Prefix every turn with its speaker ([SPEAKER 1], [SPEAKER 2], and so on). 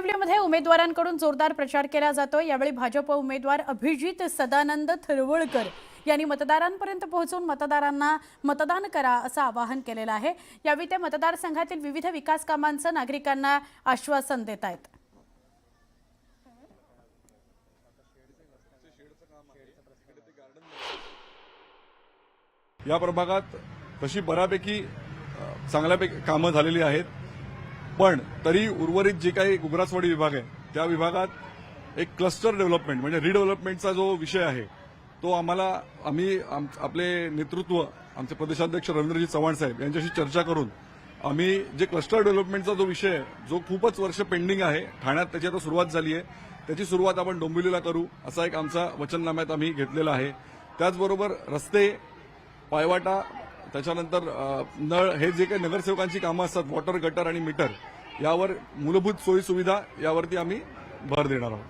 [SPEAKER 1] कणकवलीमध्ये उमेदवारांकडून जोरदार प्रचार केला जातो। यावेळी भाजप उमेदवार अभिजित सदानंद थरवळकर यांनी मतदारांपर्यंत पोहोचून मतदारांना मतदान करा असं आवाहन केलेलं आहे। यावेळी ते मतदारसंघातील विविध विकास कामांचं नागरिकांना आश्वासन देत आहेत।
[SPEAKER 2] या प्रभागात तशी बऱ्यापैकी चांगल्यापैकी कामं झालेली आहेत, पण तरी उर्वरित जे काही गुगरासवाडी विभाग आहे त्या विभागात एक क्लस्टर डेव्हलपमेंट म्हणजे रिडेव्हलपमेंटचा जो विषय आहे तो आम्ही आपले नेतृत्व आमचे प्रदेशाध्यक्ष रवींद्रजी चव्हाण साहेब यांच्याशी चर्चा करून आम्ही जे क्लस्टर डेव्हलपमेंटचा जो विषय आहे जो खूपच वर्ष पेंडिंग आहे, ठाण्यात त्याची आता सुरुवात झाली आहे, त्याची सुरुवात आपण डोंबिवलीला करू असा एक आमचा वचननाम्यात आम्ही घेतलेला आहे। त्याचबरोबर रस्ते, पायवाटा, त्याच्यानंतर नळ, हे जे काही नगरसेवकांची कामं असतात, वॉटर, गटर आणि मीटर, यावर मूलभूत सोयी सुविधा यावरती आम्ही भर देणार आहोत।